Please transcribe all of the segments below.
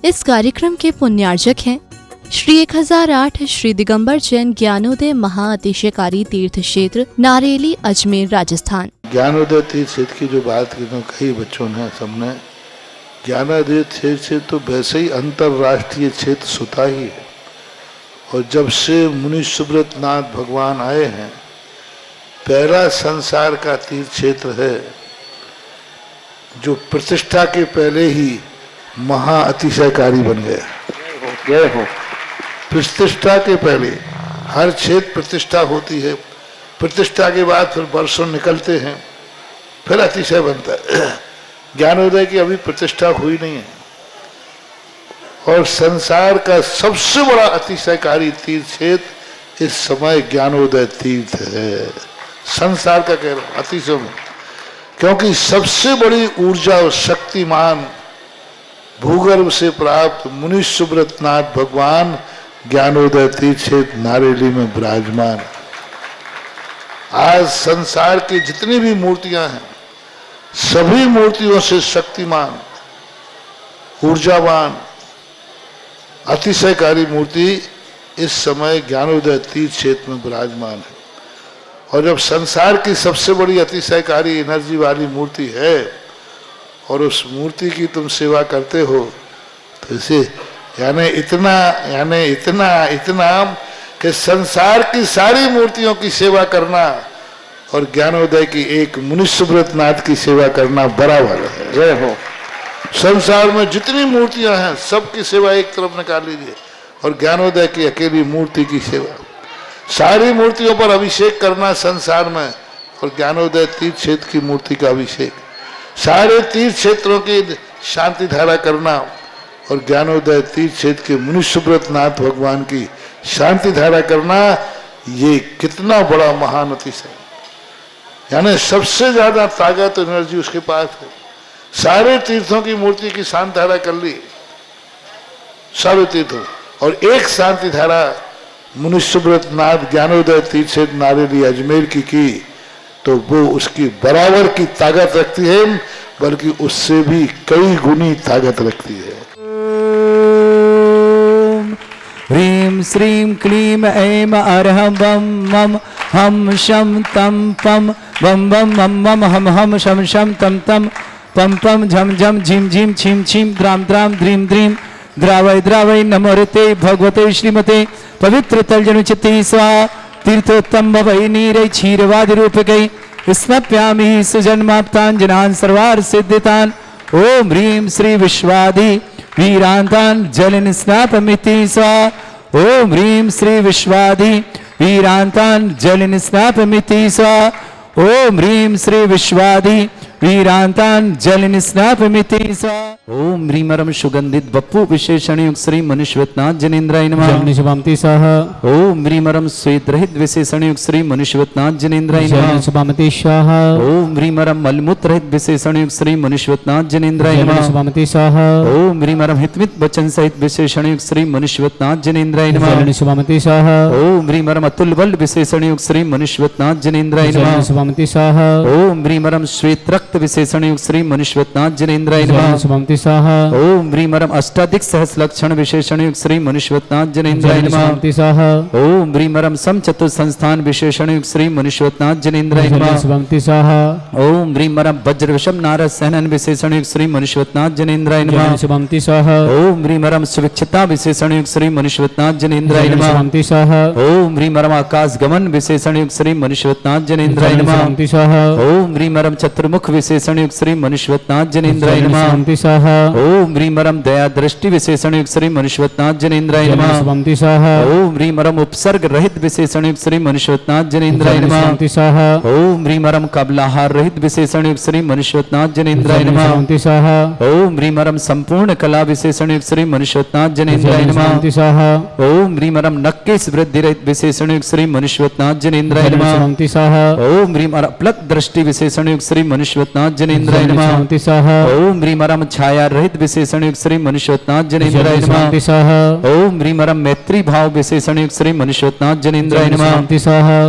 इस कार्यक्रम के पुण्यार्जक हैं श्री 1008 श्री दिगंबर जैन ज्ञानोदय महाअतिशयकारी तीर्थ क्षेत्र नारेली अजमेर राजस्थान। ज्ञानोदय तीर्थ क्षेत्र की जो बात की तो कई बच्चों ने सबने ज्ञानोदय तीर्थ क्षेत्र तो वैसे ही अंतर्राष्ट्रीय क्षेत्र सुता ही है। और जब से मुनि सुब्रत नाथ भगवान आए हैं, पहला संसार का तीर्थ क्षेत्र है जो प्रतिष्ठा के पहले ही महाअतिशयकारी बन गया। जय हो। प्रतिष्ठा के पहले हर क्षेत्र प्रतिष्ठा होती है, प्रतिष्ठा के बाद फिर वर्षों निकलते हैं, फिर अतिशय बनता है। ज्ञानोदय की अभी प्रतिष्ठा हुई नहीं है। और संसार का सबसे बड़ा अतिशयकारी तीर्थ क्षेत्र इस समय ज्ञानोदय तीर्थ है। संसार का कह रहा हूं अतिशय में, क्योंकि सबसे बड़ी ऊर्जा और शक्तिमान भूगर्भ से प्राप्त मुनि सुब्रत नाथ भगवान ज्ञानोदय तीर्थ क्षेत्र नारेली में विराजमान। आज संसार की जितनी भी मूर्तियां हैं, सभी मूर्तियों से शक्तिमान, ऊर्जावान, अतिशयकारी मूर्ति इस समय ज्ञानोदय तीर्थ क्षेत्र में विराजमान है। और जब संसार की सबसे बड़ी अतिशयकारी एनर्जी वाली मूर्ति है और उस मूर्ति की तुम सेवा करते हो, तो इसे यानी इतना कि संसार की सारी मूर्तियों की सेवा करना और ज्ञानोदय की एक मुनि सुब्रत नाथ की सेवा करना बराबर है। जय हो। संसार में जितनी मूर्तियां हैं सबकी सेवा एक तरफ निकाल लीजिए और ज्ञानोदय की अकेली मूर्ति की सेवा। सारी मूर्तियों पर अभिषेक करना संसार में और ज्ञानोदय तीर्थ क्षेत्र की मूर्ति का अभिषेक, सारे तीर्थ क्षेत्रों की शांति धारा करना और ज्ञानोदय तीर्थ क्षेत्र के मुनि सुब्रत नाथ भगवान की शांति धारा करना, ये कितना बड़ा महान अतिशय। यानी सबसे ज्यादा ताकत एनर्जी उसके पास है। सारे तीर्थों की मूर्ति की शांति धारा कर ली, सारे तीर्थों, और एक शांति धारा मुनि सुब्रत नाथ ज्ञानोदय तीर्थ क्षेत्र नारेली अजमेर की तो वो उसकी बराबर की ताकत रखती है, बल्कि उससे भी कई गुनी ताकत रखती है। ह्रीं श्रीं क्लीं ऐं अरहं वं मं हम शं तं पं वं वं मं मं हम हम शं शं तं तं पं पं झं झं झिं झिं छिं छिं द्रां द्रां द्रीं द्रीं द्रावय द्रावय नमोरते भगवते श्रीमते पवित्र तलजनुचिते स्वाहा तीर्थोत्तम भवै नीरै क्षीरवादि रूपकै स्मप्यामि सुजन्माप्ताञ्जनान् सर्वार्थ सिद्धितान्। ओम ह्रीं श्री विश्वादि वीरान्तान् जलिन स्नापमिति स्वाहा। ओम ह्रीं श्री विश्वादि वीरान्तान् जलिन स्नापमिति स्वाहा। ओम ह्रीं श्री विश्वादि वीरान्तान् जलिन स्नापमिति स्वाहा। ओम ह्रीमरम सुगंधित बप्पु विशेषण युक्त श्री मनुष्यवतनाथ जनेन्द्राय नमः। जलनिशपामति सह। ओम ह्रीमरम श्वेत रहित विशेषण युक्त श्री मनुष्यवतनाथ जनेन्द्राय नमः। जलनिशपामति सह। ओम ह्रीमरम मलमूत्र रहित विशेषण युक्त श्री मनुष्यवतनाथ जनेन्द्राय नमः। जलनिशपामति सह। ओम ह्रीमरम हितमित वचन सहित विशेषण युक्त श्री मनुष्यवतनाथ जनेन्द्राय नमः। जलनिशपामति सह। ओम ह्रीमरम अतुल बल विशेषण युक्त श्री मनुष्यवतनाथ जनेन्द्राय नमः। जलनिशपामति सह। ओम ह्रीमरम श्वेत रक्त विशेषण युक्त श्री मनुष्यवतनाथ जनेन्द्राय नमः। ओम ह्रीमरम अष्टाधिक सहस्र लक्षण विशेषण युक्त श्री मनुष्यवतनाथ जनेन्द्राय नमः। ओम ह्रीमरम सम चतुर संस्थान विशेषण युक्त श्री मनुष्यवतनाथ जनेन्द्राय नमः। ओम ह्रीमरम वज्र विषम नारद सहनन विशेषण युक्त श्री मनुष्यवतनाथ जनेन्द्राय नमः। ओम ह्रीमरम सुविक्षता विशेषण युक्त श्री मनुष्यवतनाथ जनेन्द्राय नमः। ओम ह्रीमरम आकाश गमन विशेषण युक्त श्री मनुष्यवतनाथ जनेन्द्राय नमः। ओम ह्रीमरम चतुर्मुख विशेषण युक्त श्री मनुष्यवतनाथ जनेन्द्राय नमः। ओम ह्रीमरम दया दृष्टि विशेषण युक्त श्री मनुष्यवतनाथ जनेन्द्राय नमः। ओम ह्रीमरम उपसर्ग रहित विशेषण युक्त श्री मनुष्यवतनाथ जनेन्द्राय नमः। ओम ह्रीमरम कबलाहार रहित विशेषण युक्त श्री मनुष्यवतनाथ जनेन्द्राय नमः। ओम ह्रीमरम संपूर्ण कला विशेषण युक्त श्री मनुष्यवतनाथ जनेन्द्राय नमः। ओम ह्रीमरम नक्केश वृद्धि रहित विशेषण युक्त श्री मनुष्यवतनाथ जनेन्द्राय नमः। ओम ह्रीमरम प्लक दृष्टि विशेषण युक्त श्री मनुष्यवतनाथ जनेन्द्राय नमः। ओम ह्रीमरम छाया रहित विशेषण युक्त श्री मनुष्यवतनाथ जनेन्द्राय नमः। ओम ह्रीमरम मैत्री भाव विशेषण युक्त श्री मनुष्यवतनाथ जनेन्द्राय नमः।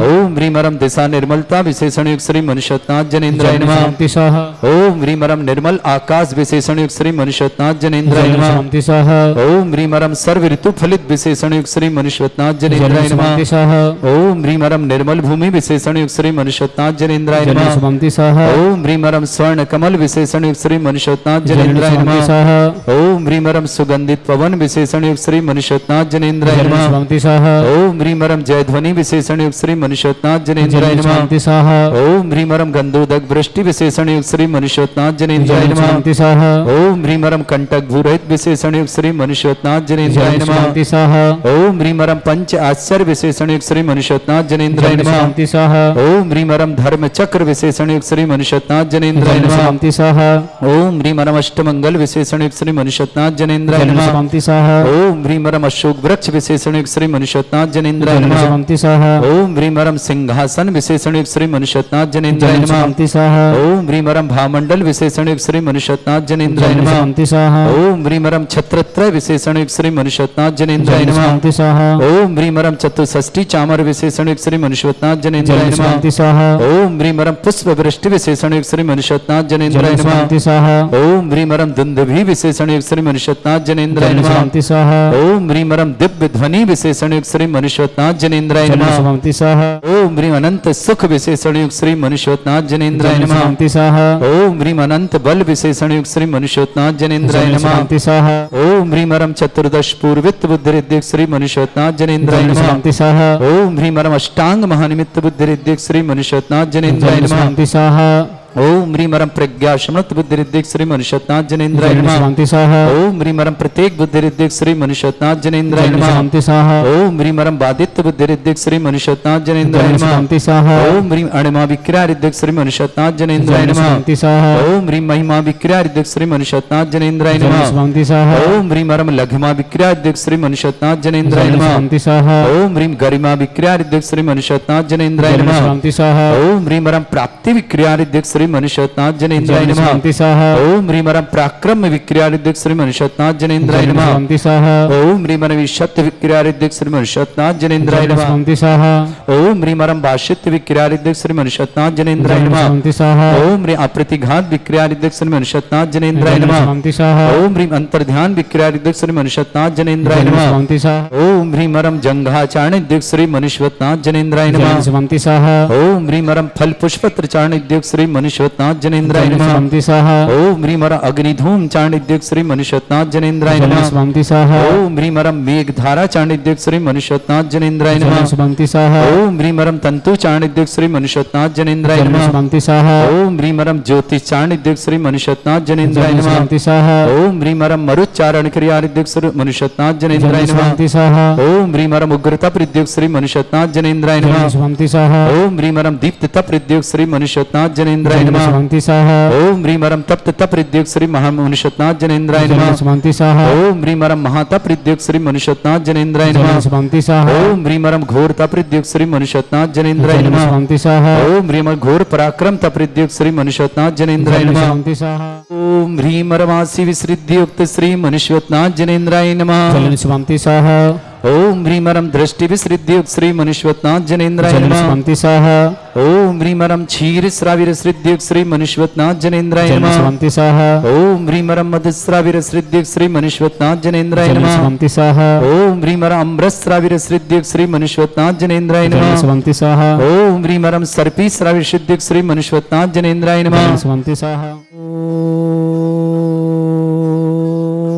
ओम ह्रीमरम दिशा निर्मलता विशेषण युक्त श्री मनुष्यवतनाथ जनेन्द्राय नमः। शांति स्वाहा। ओम ह्रीं परम निर्मल आकाश विशेषण युक्त श्री मनुष्यनाथ जनेन्द्राय नमः। शांति स्वाहा। ओम ह्रीं परम सर्व ऋतु फलित विशेषण युक्त श्री मनुष्यनाथ जनेन्द्राय नमः। शांति स्वाहा। ओम ह्रीं परम निर्मल भूमि विशेषण युक्त श्री मनुष्यनाथ जनेन्द्राय नमः। शांति स्वाहा। ओम ह्रीं परम स्वर्ण कमल विशेषण युक्त श्री मनुष्यनाथ जनेन्द्राय शांति नमः। स्वाहा। ओम ह्रीं परम सुगंधित पवन विशेषण युक्त श्री मनुष्यनाथ जनेन्द्राय नमः। शांति स्वाहा। ओम ह्रीं परम जयध्वनि विशेषण युक्त श्री मनुष्यनाथ जनेन्द्राय नमः। शांति स्वाहा। ओम ह्रीं परम गंधोदक वृष्टि विशेषण युक्त श्री मनुष्यनाथ जनेन्द्राय नमः। शांति स्वाहा। ओम ह्रीं परम कंटक भूरहित विशेषण युक्त श्री मनुष्यनाथ जनेन्द्राय नमः। शांति स्वाहा। ओम ह्रीं परम पंच आश्चर्य विशेषण युक्त श्री मनुष्यनाथ जनेन्द्राय नमः। शांति स्वाहा। ओम ह्रीं परम धर्म चक्र विशेषण युक्त श्री मनुष्यनाथ जनेन्द्राय नमः। शांति स्वाहा। ओम ह्रीं परम अष्टमंगल विशेषण युक्त श्री मनुष्यनाथ जनेन्द्राय नमः। शांति स्वाहा। ओम ह्रीं परम अशोक वृक्ष विशेषण युक्त श्री मनुष्यनाथ जनेन्द्राय नमः। शांति स्वाहा। ओम ह्रीं परम सिंहासन विशेषण युक्त श्री मनुष्यनाथ जनेन्द्राय नमः। शांति स्वाहा। ओम ह्रीं परम भामंडल विशेषण युक्त श्री मनुष्यनाथ जनेन्द्राय नमः। शांति स्वाहा। ओम ह्रीं परम छत्रत्रय विशेषण युक्त श्री मनुष्यनाथ जनेन्द्राय नमः। शांति स्वाहा। ओम ह्रीं परम चतुष्षष्टि चामर विशेषण युक्त श्री मनुष्यनाथ जनेन्द्राय नमः। शांति स्वाहा। ओम ह्रीं परम पुष्प वृष्टि विशेषण युक्त श्री मनुष्यनाथ जनेन्द्राय नमः। शांति स्वाहा। ओम ह्रीं परम दुंदुभि विशेषण युक्त श्री मनुष्यनाथ जनेन्द्राय नमः। शांति स्वाहा। ओम ह्रीं परम दिव्य ध्वनि विशेषण युक्त श्री मनुष्यनाथ जनेन्द्राय नमः। शांति स्वाहा। ओम ह्रीं अनंत सुख विशेषण युक्त श्री मनुष्यनाथ जनेन्द्राय नमः। शांति स्वाहा। ओम ह्रीं अनंत बल विशेषण युक्त श्री मनुष्यनाथ जनेन्द्राय नमः। शांति स्वाहा। ओम ह्रीं परम चतुर्दश पूर्वित बुद्धिरिद्धिक श्री मनुष्यनाथ जनेन्द्राय नमः। शांति स्वाहा। ओम ह्रीं परम अष्टांग महानिमित्त बुद्धिरिद्धिक श्री मनुष्यनाथ जनेन्द्राय नमः। शांति स्वाहा। ओम ह्रीं परम प्रज्ञा समृत बुद्धिरिद्धिक श्री मनुष्यनाथ जनेन्द्राय नमः। शांति स्वाहा। ओम ह्रीं परम प्रत्येक बुद्धिरिद्धिक श्री मनुष्यनाथ जनेन्द्राय नमः। शांति स्वाहा। ओम ह्रीं परम बादित्य बुद्धिरिद्धिक श्री मनुष्यनाथ जनेन्द्राय नमः। शांति स्वाहा। ओम ह्रीं अणिमा विक्रिया रिद्धिक श्री मनुष्यनाथ जनेन्द्राय नमः। शांति स्वाहा। ओम ह्रीं महिमा विक्रिया रिद्धिक श्री मनुष्यनाथ जनेन्द्राय नमः। शांति स्वाहा। ओम ह्रीं परम लघिमा विक्रिया रिद्धिक श्री मनुष्यनाथ जनेन्द्राय नमः। शांति स्वाहा। ओम ह्रीं गरिमा विक्रिया रिद्धिक श्री मनुष्यनाथ जनेन्द्राय नमः। शांति स्वाहा। ओम ह्रीं परम प्राप्ति विक्रिया रिद्धिक श्री मनुष्यनाथ जनेन्द्राय नमः। शांति स्वाहा। ओम ह्रीं परम पराक्रम विक्रिया रिद्धिक श्री मनुष्यनाथ जनेन्द्राय नमः। शांति स्वाहा। ओम ह्रीं परम सत्य विक्रिया रिद्धिक श्री मनुष्यनाथ जनेन्द्राय नमः। शांति स्वाहा। ओम ह्रीं परम भाष्यत्य विक्रिया रिद्धिक श्री मनुष्यनाथ जनेन्द्राय नमः। शांति स्वाहा। ओम ह्रीं अप्रतिघात विक्रिया रिद्धिक श्री मनुष्यनाथ जनेन्द्राय नमः। शांति स्वाहा। ओम ह्रीं अंतर्ध्यान विक्रिया रिद्धिक श्री मनुष्यनाथ जनेन्द्राय नमः। शांति स्वाहा। ओम ह्रीं परम जंघाचारण रिद्धिक श्री मनुष्यनाथ जनेन्द्राय नमः। शांति स्वाहा। ओम ह्रीं परम फल पुष्पत्र चारण रिद्धिक श्री मनुष्यनाथ जनेन्द्राय नमः। शांति स्वाहा। ओम ह्रीं परम अग्निधूम चारण रिद्धिक श्री मनुष्यनाथ जनेन्द्राय नमः। शांति स्वाहा। ओम ह्रीं परम मेघधारा चारण रिद्धिक श्री मनुष्यनाथ जनेन्द्राय नमः। शांति स्वाहा। ओम ह्रीं परम तंतु चारण रिद्धिक श्री मनुष्यनाथ जनेन्द्राय नमः। शांति स्वाहा। ओम ह्रीं परम ज्योतिष चारण रिद्धिक श्री मनुष्यनाथ जनेन्द्राय नमः। शांति स्वाहा। ओम ह्रीं परम मरुच्चारण क्रिया रिद्धिक श्री मनुष्यनाथ जनेन्द्राय नमः। शांति स्वाहा। ओम ह्रीं परम उग्रता प्रद्युक्त श्री मनुष्यनाथ जनेन्द्राय नमः। शांति स्वाहा। ओम ह्रीं परम दीप्तता प्रद्युक्त श्री मनुष्यनाथ जनेन्द्राय नमः। शांति स्वाहा। ओम ह्रीं परम तप्तता प्रद्युक्त श्री मनुष्यनाथ जनेन्द्राय नमः। शांति स्वाहा। ओम ह्रीं परम महाता प्रद्युक्त श्री मनुष्यनाथ जनेन्द्राय नमः। शांति स्वाहा। ओम ह्रीं परम घोरता प्रद्युक्त श्री मनुष्यनाथ जनेन्द्राय नमः। शांति स्वाहा। ओम ह्रीं परम घोर पराक्रम प्रद्युक्त श्री मनुष्यनाथ जनेन्द्राय नमः। शांति स्वाहा। ओम ह्रीं परमासी विसृद्धियुक्त श्री मनुष्यनाथ जनेन्द्राय नमः। शांति स्वाहा। ओम ह्रीं परम दृष्टि विसृद्धियुक्त श्री मनुष्यनाथ जनेन्द्राय नमः। शांति स्वाहा। ओम ह्रीं परम क्षीर श्राविर श्रीद्युक्त श्री मनुष्यनाथ जनेन्द्राय नमः। शांति स्वाहा। ओम ह्रीं परम मधुश्राविर श्रीद्युक्त श्री मनुष्यनाथ जनेन्द्राय नमः। शांति स्वाहा। ओम ह्रीं परम अमृत श्राविर श्रीद्युक्त श्री मनुष्यनाथ जनेन्द्राय नमः। शांति स्वाहा। ओम ह्रीं परम सर्पी श्राविर श्रीद्युक्त श्री मनुष्यनाथ जनेन्द्राय नमः। शांति स्वाहा।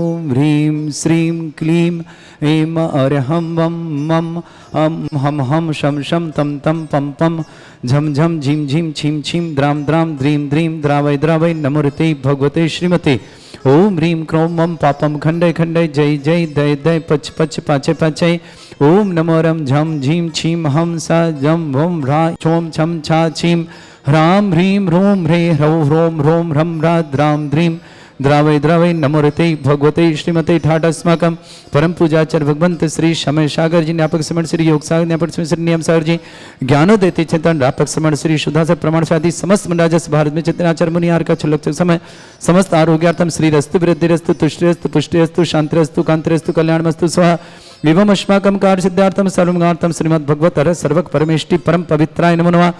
ओम ह्रीं श्रीं क्लीं ऐं अरहं वं मं हम हम शम शम तम तम पम पम झम झम झीम झीम छीम छीम द्राम द्राम द्रीम द्रीम द्रावय द्रावय नमोरते भगवते श्रीमते। ओम ह्रीं क्रों मम पापम खंडय खंडय जय जय दय दय पच पच पाचय पाचय। ओम नमो रम झम झीम छीम हम सा जम वम ह्रा छोम छम छा छीम ह्राम ह्रीं ह्रों ह्रे ह्रौ ह्रों ह्रों ह्रम ह्रा द्राम द्रीम द्रावय द्रावय नमोरते भगवते श्रीमते ठाट अस्माकं परम पूजाचार्य भगवंत श्री समय सागर जी न्यापक समण श्री योग सागर न्यापक श्री नियम सागर जी ज्ञानो देते चेतन रापक समण श्री शुद्धाचार प्रमाण साधि समस्त मंडाजस भारत में चेतनाचार मुनिहार का छुलक समय समस्त आरोग्यार्थम श्री रस्तु वृद्धिरस्तु तुष्टिरस्तु पुष्टिरस्तु शांतिरस्तु कांतिरस्तु कल्याणमस्तु स्वाहा। एवं अस्माकं कार्य सिद्धार्थम सर्वगार्थम श्रीमद्भगवत सर्वक परमेष्टि परम पवित्राय नमो नमः।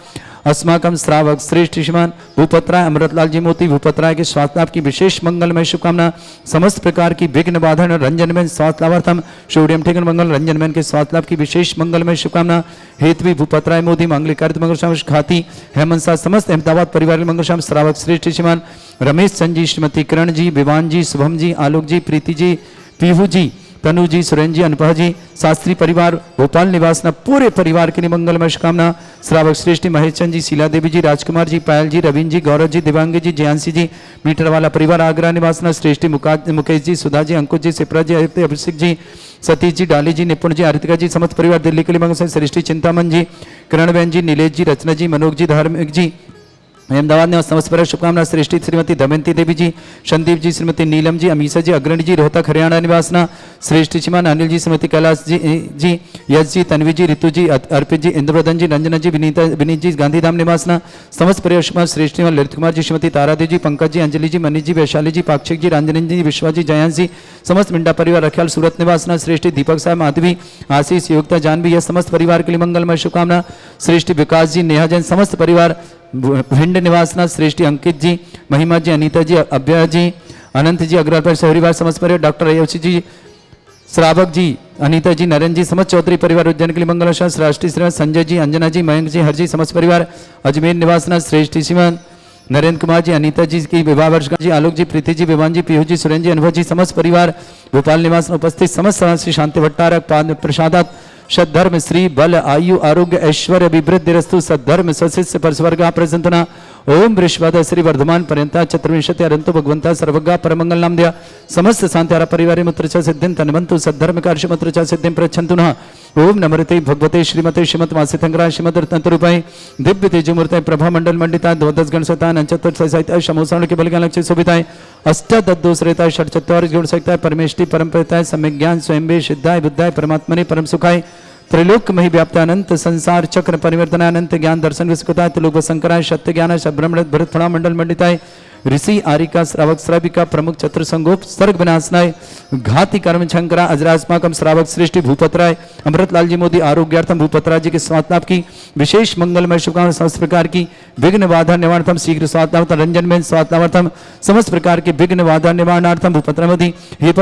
अस्माकं श्रावक श्रेष्ठ श्रीमान भूपतराय अमृतलाल जी मोती भूपतराय के स्वास्थ्य लाभ की विशेष मंगलमय शुभकामना। समस्त प्रकार की विघ्न बाधन रंजनमय स्वास्थ्य लाभार्थम शौर्यम ठेकन मंगल रंजनमय के स्वास्थ्य लाभ की विशेष मंगलमय शुभकामना। हेतवी भूपतराय मोदी मांगलिक मंगल शाम खाती हेमंत साथ समस्त अहमदाबाद परिवार मंगल शाम श्रावक श्रेष्ठ श्रीमान रमेश चंद जी श्रीमती किरण जी विवान जी शुभम जी आलोक जी प्रीति जी पीहू जी तनु जी सुरेंद्र जी अनुभा जी शास्त्री परिवार भोपाल निवास न पूरे परिवार के लिए मंगलमय शुभकामना। श्रावक श्रेष्ठ महेश चंद जी शीला देवी जी राजकुमार जी पायल जी रवीन जी गौरव जी दिव्यांगी जी जयांसी जी मीटर वाला परिवार आगरा निवास न श्रेष्ठी मुकेश जी सुधा जी अंकुश जी सिप्रा जी अभिषेक जी सतीश जी डाली जी निपुण जी आरितिका जी समस्त परिवार दिल्ली के लिए मंगल श्रेष्ठी चिंतामन जी किरण बहन जी नीलेश जी रचना जी मनोज जी धार्मिक जी अहमदाबाद ने समस्त पर शुभकामना। श्रेष्ठी श्रीमती दमयंती देवी जी संदीप जी श्रीमती नीलम जी अमीषा जी अग्रणी जी रोहतक हरियाणा निवासना। श्रेष्ठी श्रीमान अनिल जी श्रीमती कैलाश जी यश जी तन्वी जी ऋतु जी अर्पित जी इंद्रवर्धन जी रंजना जी विनीत जी गांधीधाम निवासना। समस्त परिवार शुभकामना। श्रेष्ठी ललित कुमार जी श्रीमती तारादेव जी पंकज जी अंजलि जी मनीष जी वैशाली जी पाक्षिक जी रंजनी जी विश्वा जी जयांश जी समस्त मिंडा परिवार रखियाल सूरत निवासना। श्रेष्ठी दीपक साहब माधवी आशीष योगता जानवी यह समस्त परिवार के लिए मंगलमय शुभकामना। श्रेष्ठी विकास जी नेहा जैन समस्त परिवार भिंड निवासना। श्रेष्ठी अंकित जी महिमा जी अनीता जी अभ्या जी अनंत जी अग्रवाल पर परिवार समस्त परिवार डॉक्टर अयोशी जी श्रावक जी अनीता जी नरेंद्र जी समस्त चौधरी परिवार उज्जैन के लिए मंगल शास्त्र। राष्ट्रीय श्रीमान संजय जी अंजना जी मयंक जी हर जी समस्त परिवार अजमेर निवासना। श्रेष्ठी श्रीमान नरेंद्र कुमार जी अनीता जी की विवाह वर्षगांठ जी आलोक जी प्रीति जी विवान जी पीहू जी सुरेंद्र जी अनुभव जी समस्त परिवार भोपाल निवास में उपस्थित समस्त श्री शांति भट्टारक पाद प्रसादात सद्धर्म श्री बल आयु आरोग्य ऐश्वर्य अभिवृद्धि रस्तु सद्धर्म सशिष्य परस्वर्गा प्रसंतना ओम बृहस्पति श्री वर्धमान पर्यंता चतुर्विंशति अरंतो भगवंता सर्वगा परमंगल नाम दिया समस्त शांत्यारा परिवार मुत्र सिद्धिं तन्वन्तु सद्धर्म कार्य मुत्र सिद्धिं प्रच्छन्तु नः। ओम नमृते भगवते श्रीमते श्रीमत वासितंगरा श्रीमद रत्नरूपाय दिव्य तेजोमूर्ताय प्रभा मंडल मंडिता द्वादश गण सतान अंचतुर सहिताय समोसाण के बलगान लक्ष्य शोभिताय अष्टदोषरेताय षट्चत्वार गुण सहिताय परमेष्टि परमप्रताय सम्यक ज्ञान स्वयंभे सिद्धाय बुद्धाय परमात्मने परम सुखाय त्रैलोक मही व्याप्तानंत संसार चक्र परिवर्तनानंत ज्ञान दर्शन विस्कृताय त्रिलोक शंकराय सत्य ज्ञान ब्रह्मण भरत फणा मंडल मंडिताय ऋषि आरिका श्रावक श्राविका प्रमुख चतुर संगोप सर्ग विनाशनाय घाति कर्म शंकरा अजरास्माकम श्रावक श्रेष्ठी भूपतराय अमृतलाल जी मोदी आरोग्यार्थम भूपतराय जी के स्वास्थ्य लाभ की विशेष मंगलमय शुभकामना। समस्त प्रकार की विघ्न बाधा निवारणार्थम शीघ्र स्वास्थ्य रंजन में स्वास्थ्यार्थम समस्त प्रकार के विघ्न बाधा निवारणार्थम भूपतराय मोदी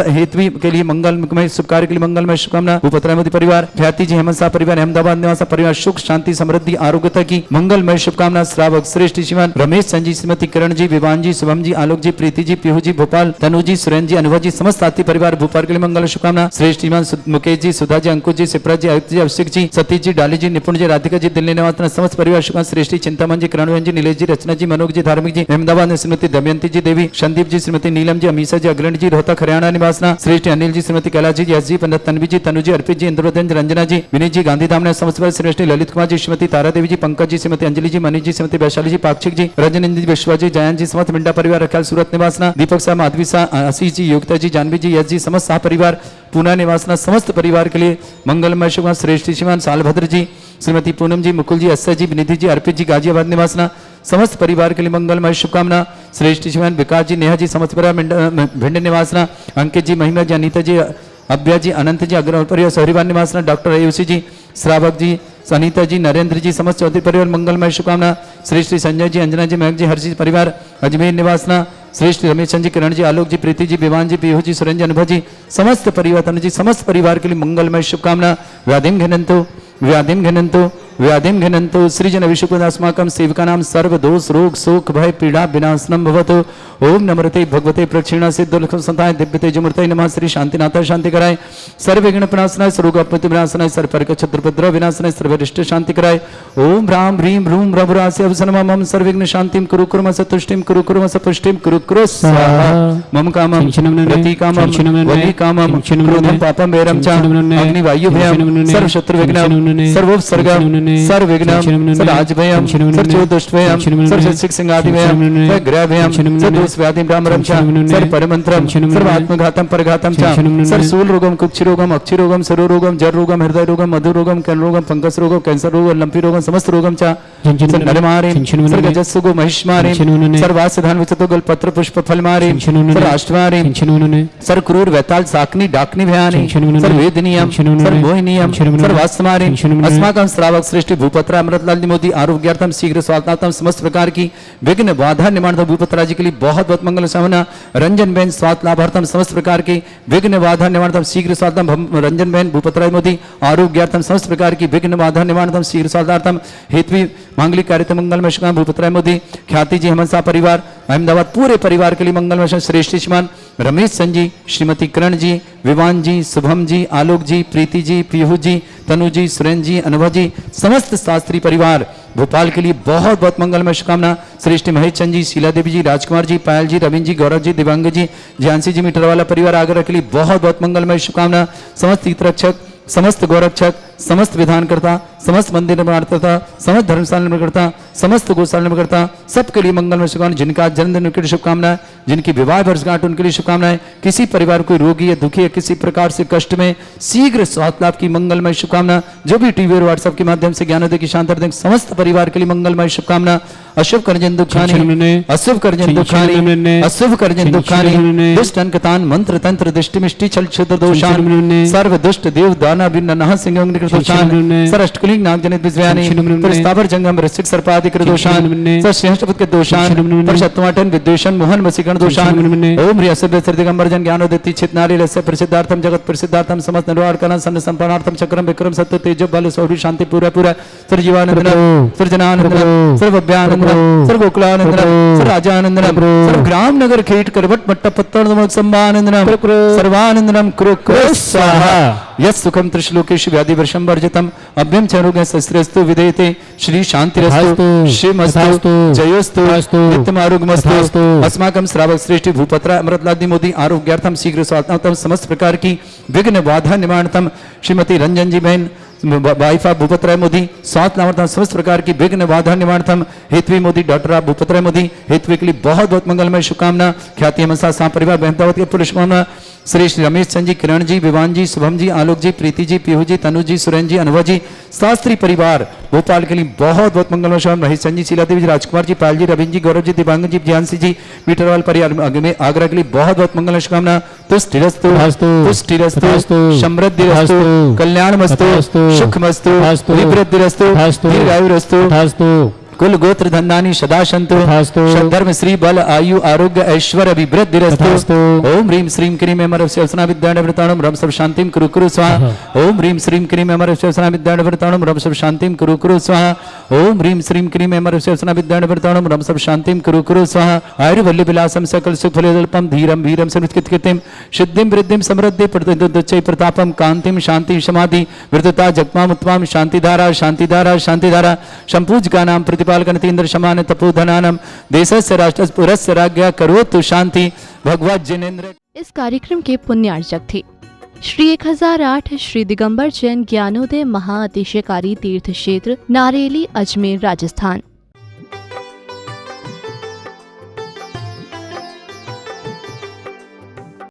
हेतवी के लिए मंगलमय शुभ कार्य के लिए मंगलमय शुभकामना। भूपतराय मोदी परिवार ख्याति जी हेमंत साह परिवार अहमदाबाद निवासा परिवार सुख शांति समृद्धि आरोग्यता की मंगलमय शुभकामना। श्रावक श्रेष्ठ श्रीमान रमेश संजी श्रीमती किरण जी विवान जी शुभम जी आलोक जी प्रीति जी पीहू जी भोपाल तनु जी सुरेंद्र जी अनुभव जी समस्त साथी परिवार भोपाल के लिए मंगल शुभकामना। श्रेष्ठ श्रीमान मुकेश जी सुधा जी अंकुश जी सिप्रा जी आयुक्त जी अभिषेक जी सतीश जी डाली जी निपुण जी राधिका जी दिल्ली निवास समस्त परिवार शुभकामना। श्रेष्ठी चिंतामन जी किरण जी नीलेश जी रचना जी मनोज जी धार्मिक जी अहमदाबाद में श्रीमती दमयंती जी देवी संदीप जी श्रीमती नीलम जी अमीषा जी अग्रणी जी रोहतक हरियाणा निवासना। श्रेष्ठ अनिल जी श्रीमती कैलाश जी यश जी तन्वी जी तनु जी अर्पित जी इंद्रवर्धन रंजना जी विनीत जी गांधीधाम ने समस्त श्रेष्ठ ललित कुमार जी श्रीमती तारा देवी जी पंकज जी श्रीमती अंजलि जी मनीष जी श्रीमती वैशाली जी पाक्षिक जी रंजनी जी विश्वा जी जयंत जी समस्त मिंडा परिवार रखियाल सूरत निवासना। दीपक साह माधवी साह आशीष जी योगता जी जानवी जी यश जी समस्त साह परिवार पूना निवासना। समस्त परिवार के लिए मंगलमय शुभ। श्रेष्ठ श्रीमान सालभद्र जी श्रीमती पूनम जी मुकुल जी अस्सा जी विनिधि जी अर्पित जी गाजियाबाद निवासना। समस्त परिवार के लिए मंगलमय शुभकामना। श्रेष्ठ श्रीमान विकास जी नेहा जी समस्त परिवार भिंड निवासना। अंकित जी महिमा जी अनीता जी अभ्या जी अनंत जी अग्रवाल परिवार सहरीवार निवासना। डॉक्टर अयोशी जी श्रावक जी सनीता जी नरेंद्र जी समस्त चौधरी परिवार मंगलमय शुभकामना। श्रेष्ठ संजय जी अंजना जी महक जी हर जी परिवार अजमेर निवासना। श्रेष्ठ रमेश चंद जी किरण जी आलोक जी प्रीति जी विवान जी पीहू जी सुरेंद्र अनुभव जी समस्त परिवार तनु जी समस्त परिवार के लिए मंगलमय शुभकामना। व्याधिम घनंतो व्याधिम घनंतो व्याधिम घनंतो सृजन विशुकदास्माकं सेवकानां सर्व दोष रोग शोक भय पीड़ा विनाशनम भवतु। ओम नमृते भगवते प्रक्षिणा सिद्ध दुख संताय दिव्य तेजमूर्तये नमः। श्री शांतिनाथ शांति कराय सर्व विघ्न विनाशनाय सर्वोपत्ति विनाशनाय सर्व परक छत्रपद्र विनाशनाय सर्वरिष्ट शांति कराय। ओम भ्राम ह्रीम भ्रूम भ्रभुरास्य अवसनमं मम सर्वविघ्न शांतिं कुरु कुर्म सतुष्टिं कुरु कुर्म सपुष्टिं कुरु कुरु स्वाहा। मम कामं रति कामं वली कामं क्रोधं पापं वैरं च अग्नि वायु भयं सर्व शत्रु विघ्नं सर्वोपसर्गं सर्वविघ्नं सदाजभयं सर्वदुष्टभयं सर्वशिक्षिंगादिभयं सर्वग्रहभयं सर्वदोषव्याधिं रामरं च सर्वपरमन्त्रं सर्वात्मघातं परघातं च सर्वशूलरोगं कुक्षिरोगं अक्षिरोगं सरोरोगं जररोगं हृदयरोगं मधुरोगं कर्णरोगं फंगसरोगं कैंसररोगं लंपीरोगं समस्तरोगं च सर्वनरमारीं सर्वगजस्सुगो महिष्मारीं सर्वासधान विचतोगल पत्र पुष्प फलमारीं सर्वाष्टमारीं सर्वक्रूर वैताल साकनी डाकनी भयानी सर्ववेदनीयं सर्वमोहिनीयं सर्वास्तमारीं अस्माकं श्रावक सृष्टि भूपत्रा अमृतलाल मोदी आरोग्यार्थम शीघ्र स्वास्थ्यार्थम समस्त प्रकार की विघ्न बाधा निवारण भूपत्रा जी के लिए बहुत बहुत मंगल कामना। रंजन बहन स्वास्थ्य लाभार्थम समस्त प्रकार की विघ्न बाधा निवारणम शीघ्र स्वास्थ्यम रंजन बहन भूपत्रा मोदी आरोग्यार्थम समस्त प्रकार की विघ्न बाधा निवारणम शीघ्र स्वास्थ्यार्थम हेतवी मांगलिक कार्यक्रम मंगलमय शुभ भूपत्रा मोदी ख्याति जी हेमंत परिवार अहमदाबाद पूरे परिवार के लिए मंगलमय श्रेष्ठ श्रीमान रमेश सन जी श्रीमती करण जी विवान जी शुभम जी आलोक जी प्रीति जी पीहू जी तनु जी सुरेंद्र जी अनुभव जी समस्त शास्त्री परिवार भोपाल के लिए बहुत बहुत मंगलमय शुभकामना। श्रेष्ठ महेश चंद जी शीला देवी जी राजकुमार जी पायल जी रविंद्र जी गौरव जी दिव्यांग जी झांसी जी मीटरवाला परिवार आगरा के लिए बहुत बहुत मंगलमय शुभकामना। समस्त हितरक्षक समस्त गौरक्षक समस्त विधानकर्ता समस्त मंदिर निर्माणकर्ता समस्त धर्मशाला निर्माणकर्ता समस्त गौशाला निर्माणकर्ता सबके लिए मंगलमय शुभकामनाएं। जिनका जन्मदिन उनके लिए शुभकामनाएं, जिनकी विवाह वर्षगांठ उनके लिए शुभकामनाएं। किसी परिवार कोई रोगी या दुखी या किसी प्रकार से कष्ट में शीघ्र स्वास्थ्य लाभ की मंगलमय शुभकामना। जो भी टीवी और व्हाट्सएप के माध्यम से ज्ञानोदय की शांति दें समस्त परिवार के लिए मंगलमय शुभकामना। अशुभ कर्जन दुखानी अशुभ कर्जन दुखानी अशुभ कर्जन दुखानी दुष्ट अंकतान मंत्र तंत्र दृष्टि मिष्टि छल क्षुद्र दोषान सर्व दुष्ट देव दाना बिन नह सिंह सर अष्टकुलिंग नाग जनित विज्ञानी स्थावर जंगम रसिक सर्पादि कर दोषान सर श्रेष्ठपद के दोषान पर शत्रुवाटन विद्वेषण मोहन वसीकरण दोषान ओम ह्री असभ्य दिगंबर जन ज्ञानोदय चित नारी रस्य प्रसिद्धार्थम जगत प्रसिद्धार्थम समस्त निर्वाण करण सन संपन्नार्थम चक्रम विक्रम सत्य तेजो बल सौभि शांति पूरा पूरा सर जीवानंद सर जनानंद सर्व अभ्यानंद सर्व गोकुलानंदनम सर्व राजानंदनम सर्व ग्राम नगर खेट करवट मट्ट पत्तन संभानंदनम सर्वानंदनम कुरु स्वाहा यस् सुखम त्रिश्लोकेश व्याधि वर्षम वर्जितम अभ्यम चरोग शस्त्रस्तु विधेयते श्री शांतिरस्तु श्रीमस्तु जयोस्तु नित्यम आरोग्यमस्तु। अस्माकं श्रावक श्रेष्ठ भूपत्रा अमृतलाल मोदी आरोग्यार्थम शीघ्र स्वास्थ्यार्थम समस्त प्रकार की विघ्न बाधा निवारणतम श्रीमती रंजन जी बहन वाइफ ऑफ भूपतराय मोदी स्वास्थ्य लाभार्थम समस्त प्रकार की विघ्न बाधा निवारणतम हेतवी मोदी डॉक्टर ऑफ भूपतराय मोदी हेतवी के लिए बहुत बहुत मंगलमय शुभकामना। ख्याति हमसा सा परिवार बहमदावत के पूर्ण शुभकामना। श्री श्री रमेश चंद जी किरण जी विवान जी शुभम जी आलोक जी प्रीति जी पीहू जी तनु जी सुरेंद्र जी अनुभव जी शास्त्री परिवार भोपाल के लिए बहुत बहुत मंगलमय शुभ। महेश चंद जी शीला देवी जी राजकुमार जी पायल जी रविंद्र जी गौरव जी दिव्यांग जी झांसी जी मीटरवाल परिवार आगरा के लिए बहुत बहुत मंगलमय शुभकामना। तुष्टिरस्तु पुष्टिरस्तु समृद्धिरस्तु कल्याणमस्तु सुखमस्तु विवृद्धिरस्तु दीर्घायुरस्तु कुल गोत्र धन्दानी सदा संतु धर्म श्री बल आयु आरोग्य ऐश्वर्य अभिवृद्धिरस्तु। ओम ह्रीम श्रीम क्रीम अमर शिवसना विद्याणवृताणम रम सब शांतिम कुरु कुरु स्वाहा। ओम ह्रीम श्रीम क्रीम अमर शिवसना विद्याणवृताणम रम सब शांतिम कुरु कुरु स्वाहा। ओम ह्रीम श्रीम क्रीम अमर शिवसना विद्याणवृताणम रम सब शांतिम कुरु कुरु स्वाहा। आयुर्वल्य विलासम सकल सुख फलदल्पम धीरम वीरम समृद्धिम सिद्धिम वृद्धिम समृद्धि प्रतिदुच्चै प्रतापम कांतिम शांति समाधि वृद्धता जगमाम उत्तमाम शांतिधारा शांतिधारा शांतिधारा संपूज का नाम पालकनतीन्द्र शमान तपोधनानम देशस्य राष्ट्रस्य पुरस्य राज्ञा करोतु शांति भगवत जिनेन्द्र। इस कार्यक्रम के पुण्यार्चक थे श्री 1008 श्री दिगंबर जैन ज्ञानोदय महाअतिशयकारी तीर्थ क्षेत्र नारेली अजमेर राजस्थान।